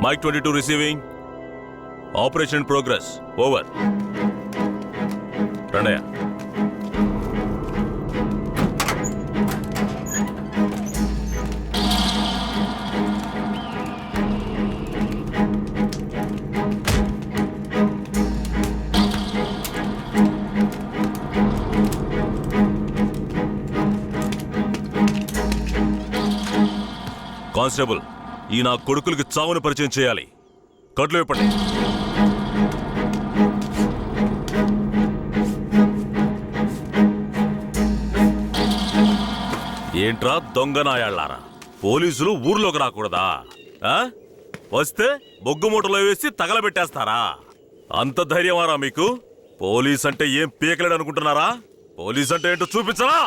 Mic 22 receiving. Operation progress over. రండయ్య. Constable, ఈ నా కొడుకులకి చావును పరిచయం చేయాలి. కట్లు ఇప్పండి. ఏంట్రా దొంగ నాయాళ్ళారా, పోలీసులు ఊర్లోకి రాకూడదా? వస్తే బొగ్గు మూటలో వేసి తగలబెట్టేస్తారా? అంత ధైర్యమారా మీకు? పోలీస్ అంటే ఏం పీకలేడు అనుకుంటున్నారా? పోలీస్ అంటే ఏంటో చూపించరా?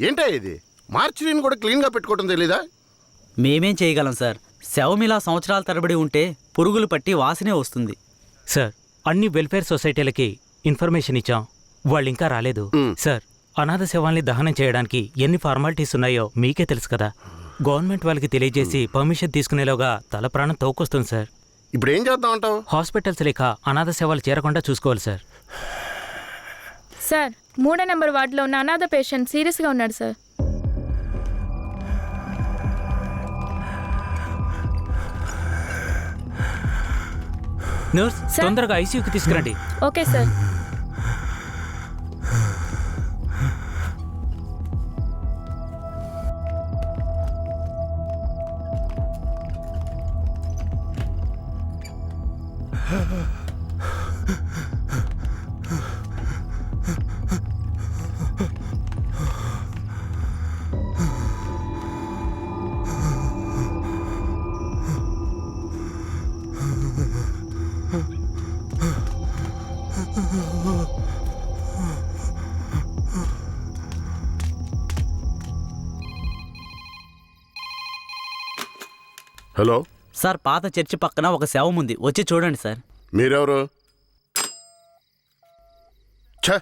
ఏంటా ఇది? మార్చిని కూడా క్లీన్గా పెట్టుకోవడం తెలీదా? మేమేం చేయగలం సార్? శవమిలా సంవత్సరాల తరబడి ఉంటే పురుగులు పట్టి వాసనే వస్తుంది సార్. అన్ని వెల్ఫేర్ సొసైటీలకి ఇన్ఫర్మేషన్ ఇచ్చాం, వాళ్ళు ఇంకా రాలేదు సార్. అనాథ శవాల్ని దహనం చేయడానికి ఎన్ని ఫార్మాలిటీస్ ఉన్నాయో మీకే తెలుసు కదా. గవర్నమెంట్ వాళ్ళకి తెలియజేసి పర్మిషన్ తీసుకునేలోగా తల ప్రాణం తోకొస్తుంది సార్. ఇప్పుడు ఏం చేద్దాం అంటావు? హాస్పిటల్స్ లేక అనాథ శవాలు చేరకుండా చూసుకోవాలి సార్. సార్, 3వ నెంబర్ వార్డులో ఉన్న అనాథ పేషెంట్ సీరియస్గా ఉన్నాడు సార్. నర్స్, తొందరగా ఐసీయూకి తీసుకురండి. Okay sir. హలో సార్, పాత చర్చి పక్కన ఒక శవం ఉంది, వచ్చి చూడండి సార్. మీరెవరు? ఛ,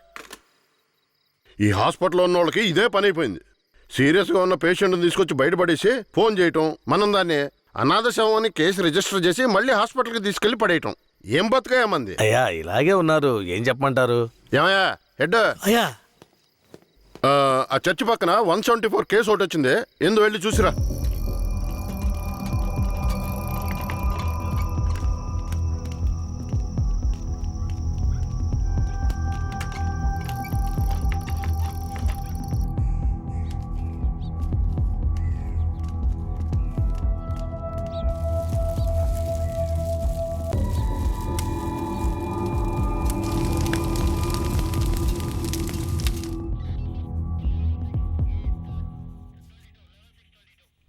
ఈ హాస్పిటల్లో ఉన్న వాళ్ళకి ఇదే పని అయిపోయింది. సీరియస్గా ఉన్న పేషెంట్ని తీసుకొచ్చి బయటపడేసి ఫోన్ చేయటం, మనం దాన్ని అనాథ శవం అని కేసు రిజిస్టర్ చేసి మళ్ళీ హాస్పిటల్కి తీసుకెళ్లి పడేయటం. ఏం బతుకయ్యామంది? అయ్యా ఇలాగే ఉన్నారు, ఏం చెప్పమంటారు? ఏమయ్యా హెడ్? అయ్యా ఆ చర్చి పక్కన 174 కేసు ఒకటి వచ్చింది, ఎందు వెళ్ళి చూసిరా.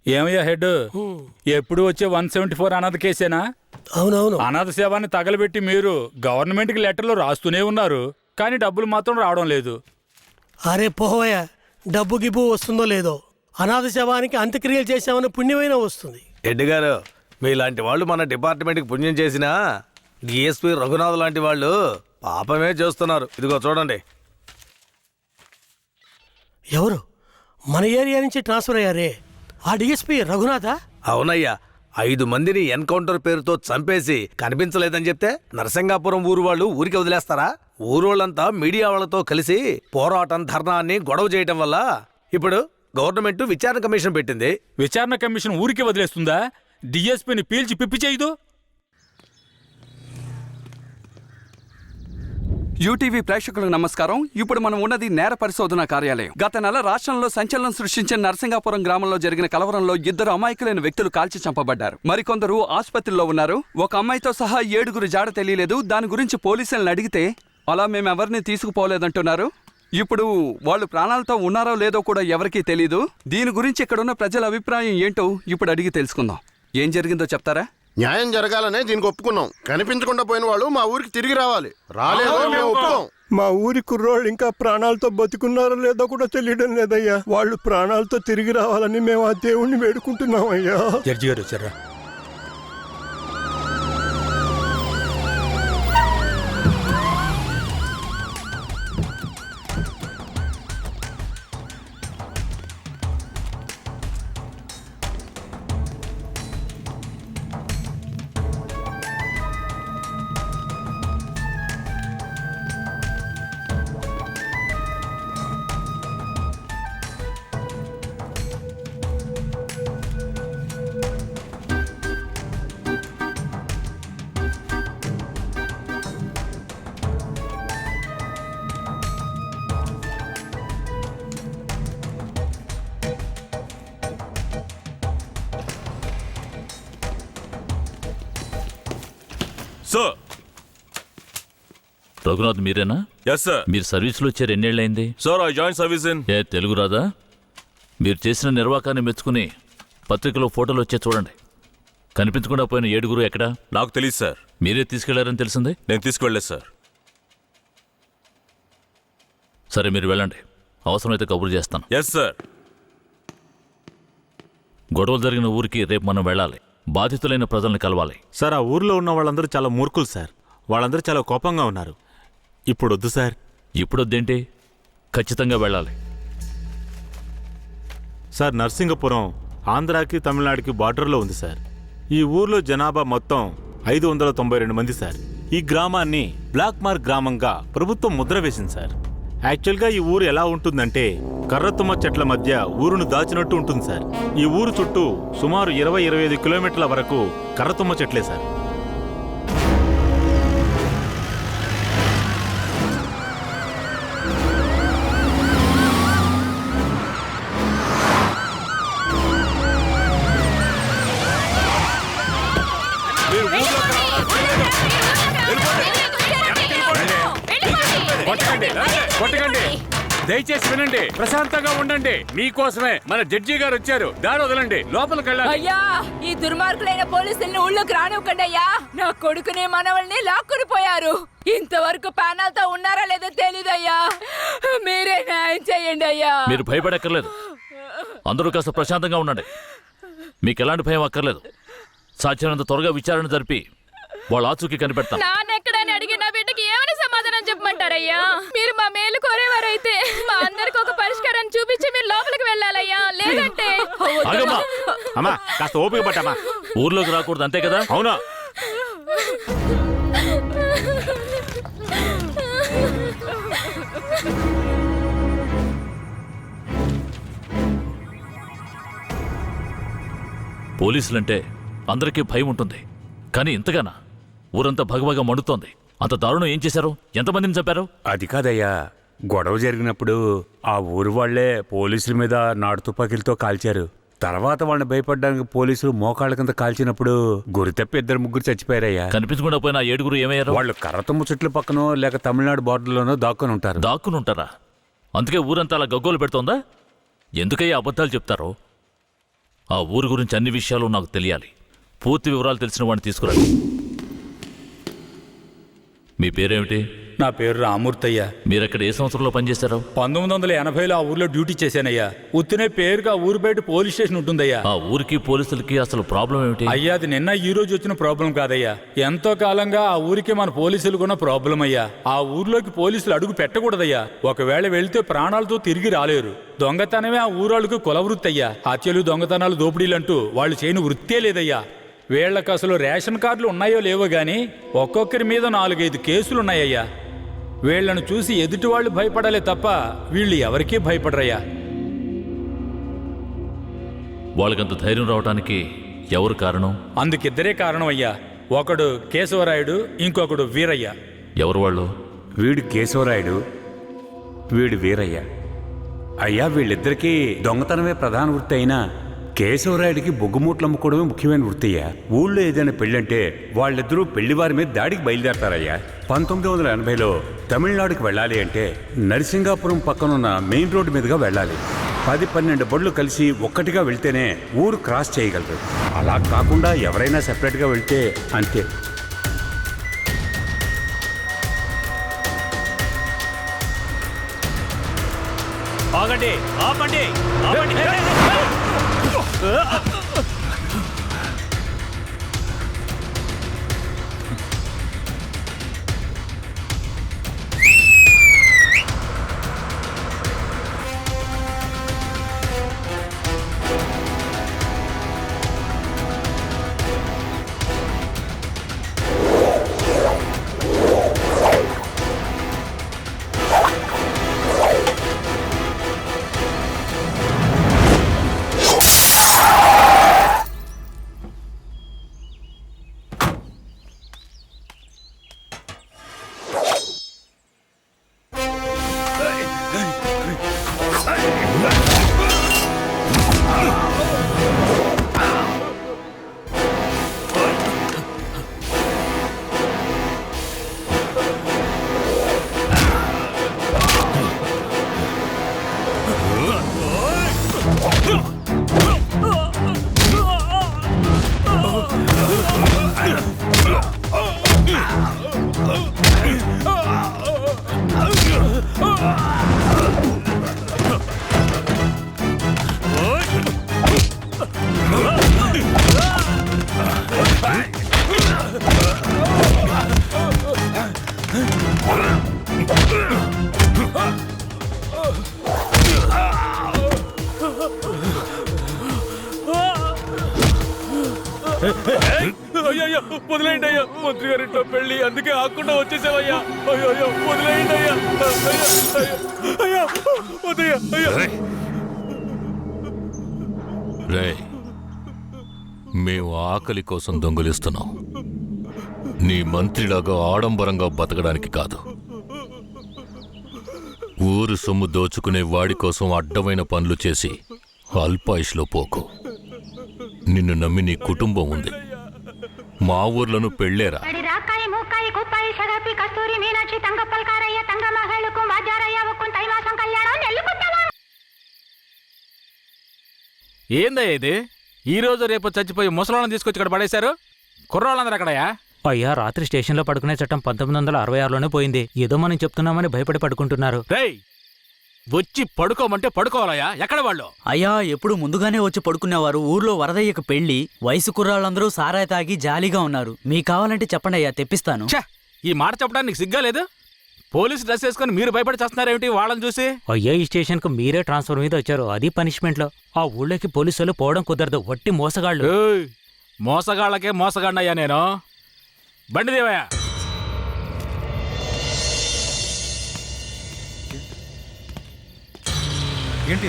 ఏమయ్యా హెడ్, ఎప్పుడు వచ్చే 174 అనాథ కేసేనా? అవునవును. అనాథ సేవాన్ని తగలబెట్టి మీరు గవర్నమెంట్కి లెటర్లు రాస్తూనే ఉన్నారు, కానీ డబ్బులు మాత్రం రావడం లేదు. అరే పోవయ్యా, డబ్బు గిబ్బు వస్తుందో లేదో, అనాథ శవానికి అంత్యక్రియలు చేసామని పుణ్యమైనా వస్తుంది. హెడ్ గారు, మీలాంటి వాళ్ళు మన డిపార్ట్మెంట్కి పుణ్యం చేసినా డిఎస్పీ రఘునాథ్ లాంటి వాళ్ళు పాపమే చేస్తున్నారు. ఇదిగో చూడండి. ఎవరు? మన ఏరియా నుంచి ట్రాన్స్ఫర్ అయ్యారే, ఆ డిఎస్పీ రఘునాథా? అవునయ్యా, 5 మందిని ఎన్కౌంటర్ పేరుతో చంపేసి కనిపించలేదని చెప్తే నరసింగాపురం ఊరు వాళ్ళు ఊరికి వదిలేస్తారా? ఊరోళ్ళంతా మీడియా వాళ్ళతో కలిసి పోరాటం, ధర్నాన్ని గొడవ చేయటం వల్ల ఇప్పుడు గవర్నమెంట్ విచారణ కమిషన్ పెట్టింది. విచారణ కమిషన్ ఊరికి వదిలేస్తుందా? డిఎస్పీని పీల్చి పిప్పి చేయదు. యూటీవీ ప్రేక్షకులకు నమస్కారం. ఇప్పుడు మనం ఉన్నది నేర పరిశోధన కార్యాలయం. గత నెల రాష్ట్రంలో సంచలనం సృష్టించిన నరసింగాపురం గ్రామంలో జరిగిన కలవరంలో 2 అమాయకులైన వ్యక్తులు కాల్చి చంపబడ్డారు. మరికొందరు ఆసుపత్రిలో ఉన్నారు. ఒక అమ్మాయితో సహా 7 జాడ తెలియలేదు. దాని గురించి పోలీసులను అడిగితే అలా మేమెవరిని తీసుకుపోలేదంటున్నారు. ఇప్పుడు వాళ్ళు ప్రాణాలతో ఉన్నారో లేదో కూడా ఎవరికీ తెలీదు. దీని గురించి ఇక్కడున్న ప్రజల అభిప్రాయం ఏంటో ఇప్పుడు అడిగి తెలుసుకుందాం. ఏం జరిగిందో చెప్తారా? న్యాయం జరగాలనే దీనికి ఒప్పుకున్నాం. కనిపించకుండా పోయిన వాళ్ళు మా ఊరికి తిరిగి రావాలి. రాలేదో మేము ఒప్పుకోం. మా ఊరి కుర్రోళ్ళు ఇంకా ప్రాణాలతో బతుకున్నారో లేదో కూడా తెలియడం లేదయ్యా. వాళ్ళు ప్రాణాలతో తిరిగి రావాలని మేము ఆ దేవుణ్ణి వేడుకుంటున్నామయ్యా. జడ్జి గారు వచ్చారా? సార్. రఘునాథ్ మీరేనా? Yes sir. మీరు సర్వీస్లో వచ్చారు ఎన్నేళ్ళైంది? Sir I join service in. ఏ తెలుగు రాదా? మీరు చేసిన నిర్వాకాన్ని మెచ్చుకుని పత్రికలో ఫోటోలు వచ్చే చూడండి. కనిపించకుండా పోయిన 7 ఎక్కడా? నాకు తెలియదు సార్. మీరే తీసుకెళ్లారని తెలిసింది. నేను తీసుకువెళ్ళలేదు సార్. సరే మీరు వెళ్ళండి, అవసరమైతే కబురు చేస్తాను. Yes sir. గొడవలు జరిగిన ఊరికి రేపు మనం వెళ్ళాలి. బాధితులైన ప్రజల్ని కలవాలి. సార్, ఆ ఊర్లో ఉన్న వాళ్ళందరూ చాలా మూర్ఖులు సార్. వాళ్ళందరూ చాలా కోపంగా ఉన్నారు. ఇప్పుడు వద్దు సార్. ఇప్పుడొద్దేంటి? ఖచ్చితంగా వెళ్ళాలి. సార్, నర్సింగపురం ఆంధ్రాకి తమిళనాడుకి బార్డర్లో ఉంది సార్. ఈ ఊర్లో జనాభా మొత్తం 592 మంది సార్. ఈ గ్రామాన్ని బ్లాక్ మార్క్ గ్రామంగా ప్రభుత్వం ముద్ర వేసింది సార్. యాక్చువల్గా ఈ ఊరు ఎలా ఉంటుందంటే కర్రతుమ్మ చెట్ల మధ్య ఊరును దాచినట్టు ఉంటుంది సార్. ఈ ఊరు చుట్టూ సుమారు 20-25 కిలోమీటర్ల వరకు కర్రతుమ్మ చెట్లే సార్. కొట్టకండి, దయచేసి వినండి, ప్రశాంతంగా ఉండండి. మీకోసమే మన జడ్జి గారు వచ్చారు. దారి వదలండి, లోపలికి వెళ్ళాలి. అయ్యా, ఈ దుర్మార్గులైన పోలీసుల్ని ఊళ్ళోకి రానివ్వకండి అయ్యా. నా కొడుకుని మనవల్ని లాక్కుని పోయారు. ఇంతవరకు ప్యానల్తో ఉన్నారా లేదో తెలీదయ్యా. మీరే న్యాయం చేయండి అయ్యా. మీరు భయపడక్కర్లేదు. అందరూ కాస్త ప్రశాంతంగా ఉండండి. మీకు ఎలాంటి భయం అక్కర్లేదు. సాధ్యమైనంత త్వరగా విచారణ జరిపి వాళ్ళ ఆచూకీ కనిపెడతాం. నాన్నెక్కడని అడిగి నా బిడ్డకి ఏమని సమాధానం చెప్పమంటారయ్యా? మీరు మా మేలు కోరేవారైతే మా అందరికి ఒక పరిష్కారం చూపించి మీరు లోపలికి వెళ్ళాలయ్యా. లేదంటే ఆగమ్మా. అమ్మా, కాస్త ఓపిక పట్టమ్మా. ఊర్లోకి రాకూడదు, అంతే కదా? అవునా? పోలీసులంటే అందరికీ భయం ఉంటుంది, కానీ ఇంతగానా? ఊరంతా భగభగ మండుతోంది. అంత దారుణం ఏం చేశారు? ఎంతమందిని చంపారు? అది కాదయ్యా, గొడవ జరిగినప్పుడు ఆ ఊరు వాళ్లే పోలీసుల మీద నాటు తుపాకీలతో కాల్చారు. తర్వాత వాళ్ళని భయపడడానికి పోలీసులు మోకాళ్ళ కింద కాల్చినప్పుడు గురి తప్పి 2-3 చచ్చిపోయారయ్యా. కనిపించకుండా పోయిన 7 ఏమయ్యారు? వాళ్ళు కర్రతుమ్మ చెట్ల పక్కనో లేక తమిళనాడు బార్డర్లోనో దాక్కుని ఉంటారు. దాక్కుని ఉంటారా? అందుకే ఊరంతా అలా గగ్గోలు పెడుతోందా? ఎందుకయ్యా అబద్ధాలు చెప్తారో? ఆ ఊరు గురించి అన్ని విషయాలు నాకు తెలియాలి. పూర్తి వివరాలు తెలిసిన వాడిని తీసుకురండి. మీ పేరేమిటి? నా పేరు రామూర్తయ్యా. మీరక్కడ ఏ సంవత్సరంలో పనిచేశారు? 1980లో ఆ ఊర్లో డ్యూటీ చేశానయ్యా. ఉత్తినే పేరుగా ఊరు బయట పోలీస్ స్టేషన్ ఉంటుందయ్యా. ఆ ఊరికి పోలీసులకి అసలు ప్రాబ్లం ఏమిటి? అయ్యా, అది నిన్న ఈ రోజు వచ్చిన ప్రాబ్లం కాదయ్యా. ఎంతో కాలంగా ఆ ఊరికి మన పోలీసులకున్న ప్రాబ్లం అయ్యా. ఆ ఊర్లోకి పోలీసులు అడుగు పెట్టకూడదయ్యా. ఒకవేళ వెళితే ప్రాణాలతో తిరిగి రాలేరు. దొంగతనమే ఆ ఊరాళ్ళకు కులవృత్తి అయ్యా. హత్యలు, దొంగతనాలు, దోపిడీలంటూ వాళ్ళు చేయని వృత్తే లేదయ్యా. వీళ్లకు అసలు రేషన్ కార్డులు ఉన్నాయో లేవో గాని ఒక్కొక్కరి మీద 4-5 కేసులున్నాయ్యా. వీళ్లను చూసి ఎదుటి వాళ్ళు భయపడాలే తప్ప వీళ్ళు ఎవరికీ భయపడరయ్యా. వాళ్ళకంత ధైర్యం రావడానికి ఎవరు కారణం? అందుకిద్దరే కారణం అయ్యా. ఒకడు కేశవరాయుడు, ఇంకొకడు వీరయ్య. ఎవరు వాళ్ళు? వీడు కేశవరాయుడు, వీడు వీరయ్య. అయ్యా, వీళ్ళిద్దరికీ దొంగతనమే ప్రధాన వృత్తి అయినా కేశవరాయుడికి బొగ్గుమూట్లు అమ్ముకోవడమే ముఖ్యమైన వృత్తి అయ్యా. ఊళ్ళో ఏదైనా పెళ్ళంటే వాళ్ళిద్దరూ పెళ్లివారి మీద దాడికి బయలుదేరతారయ్యా. 1980లో తమిళనాడుకి వెళ్ళాలి అంటే నరసింగాపురం పక్కనున్న మెయిన్ రోడ్డు మీదుగా వెళ్ళాలి. 10-12 బళ్ళు కలిసి ఒక్కటిగా వెళ్తేనే ఊరు క్రాస్ చేయగలరు. అలా కాకుండా ఎవరైనా సెపరేట్గా వెళ్తే అంతే. ఆగండి, ఆపండి, ఆపండి. అయ్యో, వదిలేయండి అయ్యా, మంత్రి గారింట్లో పెళ్లి, అందుకే ఆకుండా వచ్చేసావయ్యా. అయ్యో, వదిలేయండి అయ్యా. అయ్యా, వద్దయ్యా, అయ్యా. మేము ఆకలి కోసం దొంగలిస్తున్నాం. నీ మంత్రిలాగా ఆడంబరంగా బతకడానికి కాదు. ఊరు సొమ్ము దోచుకునే వాడి కోసం అడ్డమైన పనులు చేసి అల్పాయుష్లో పోకు. నిన్ను నమ్మి నీ కుటుంబం ఉంది. మా ఊర్లను పెళ్ళేరా. ఏందయ్యా ఇది? ఈ రోజు రేపు చచ్చిపోయి ముసలాలను తీసుకొచ్చి ఇక్కడ పడేశారు. కుర్రాళ్ళందరూ అక్కడయా? అయ్యా, రాత్రి స్టేషన్లో పడుకునే చట్టం 1966లోనే పోయింది. ఏదో మనం చెప్తున్నామని భయపడి పడుకుంటున్నారు. రేయ్, వచ్చి పడుకోమంటే పడుకోవాలయ్యా. ఎక్కడ వాళ్ళు? అయ్యా, ఎప్పుడు ముందుగానే వచ్చి పడుకునేవారు. ఊర్లో వరదయ్యకు పెళ్లి, వయసు కుర్రాళ్ళందరూ సారాయి తాగి జాలీగా ఉన్నారు. మీకు కావాలంటే చెప్పండి అయ్యా, తెప్పిస్తాను. ఈ మాట చెప్పడానికి సిగ్గా లేదు? పోలీసు డ్రెస్ వేసుకుని మీరు భయపడి చేస్తున్నారేమిటి వాళ్ళని చూసి? అయ్యా, ఈ స్టేషన్కు మీరే ట్రాన్స్ఫర్ మీద వచ్చారు, అది పనిష్మెంట్లో. ఆ ఊళ్ళోకి పోలీసులు పోవడం కుదరదు, వట్టి మోసగాళ్ళు. మోసగాళ్ళకే మోసగాడినయ్యా నేను. బండి దేవయ్యా. ఏంటి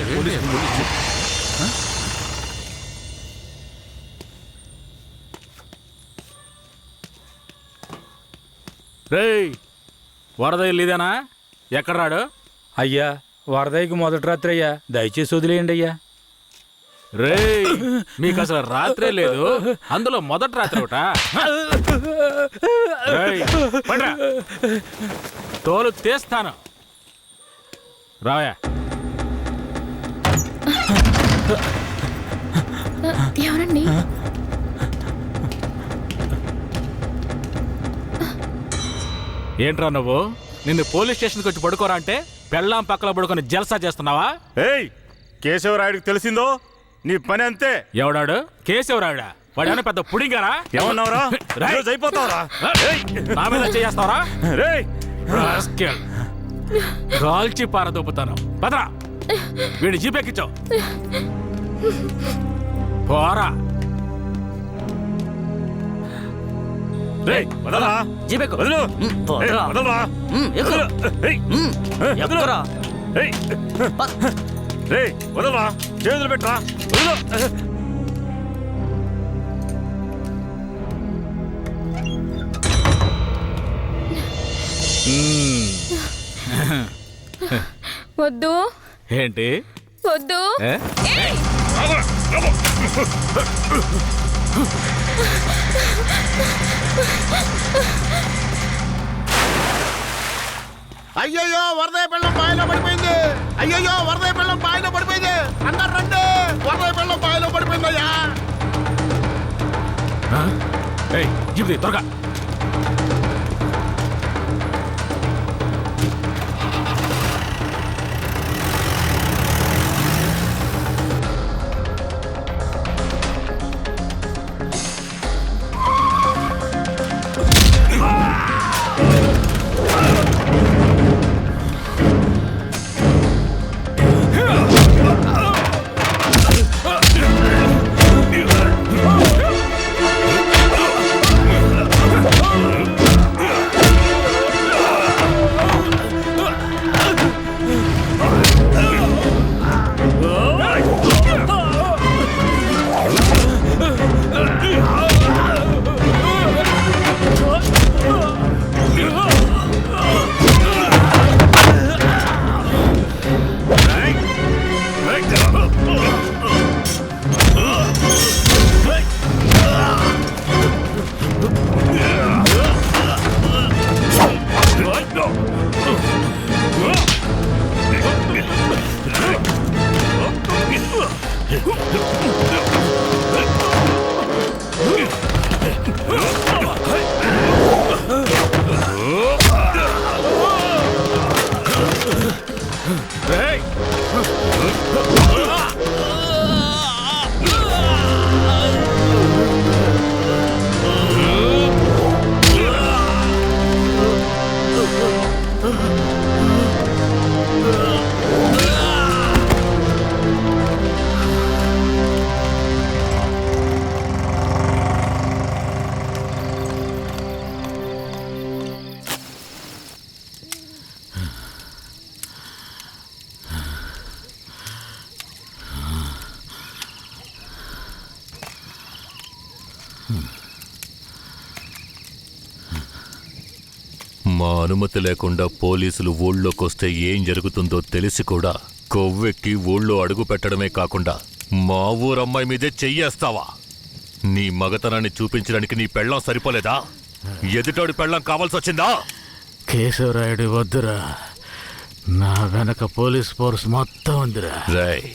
రేయ్, వరద ఇల్లుదేనా? ఎక్కడ రాడు? అయ్యా, వరదయ్యకి మొదటి రాత్రి అయ్యా, దయచేసి వదిలేయండి అయ్యా. రేయ్, మీకు అసలు రాత్రే లేదు, అందులో మొదటి రాత్రి ఒకట. తోలు తీస్తాను, రావయా. ఎవరండి? ఏంట్రా నువ్వు? నిన్ను పోలీస్ స్టేషన్కి వచ్చి పడుకోరా అంటే పెళ్ళాం పక్కన పడుకొని జల్సా చేస్తున్నావా? ఏయ్, కేశవరాయుడికి తెలిసిందో నీ పని అంతే. ఎవడాడు? కేశవరాయుడా? వాడేమైనా పెద్ద పుడింగారా? ఏమన్నావురా? అయిపోతావరా? నా మీద చేస్తావరా? కాల్చి పారదొప్పుతాను. పదరా, వీడిని జీపెక్కించావు. పోరా. జీపెక్కు. వదలరా, చేతులు పెట్టరా. వదలు. వద్దు ఏంటి వద్దు ఏ? ఏయ్! అయ్యయ్యో వరదయ్య పెళ్ళం బావిలో పడిపోయింది. అయ్యయ్యో వరదయ్య పెళ్ళం బావిలో పడిపోయింది. అందరు రండి, వరదయ్య పెళ్ళం బావిలో పడిపోయిందయ్యా. జీబుది త్వరగా. మా అనుమతి లేకుండా పోలీసులు ఊళ్ళోకొస్తే ఏం జరుగుతుందో తెలిసి కూడా కొవ్వెక్కి ఊళ్ళో అడుగు పెట్టడమే కాకుండా మా ఊరమ్మాయి మీదే చెయ్యేస్తావా? నీ మగతనాన్ని చూపించడానికి నీ పెళ్ళం సరిపోలేదా? ఎదుటోడి పెళ్ళం కావాల్సొచ్చిందా? కేశవరాయుడు వద్దురా, నా వెనక పోలీస్ ఫోర్స్ మొత్తం ఉందిరా. రేయ్,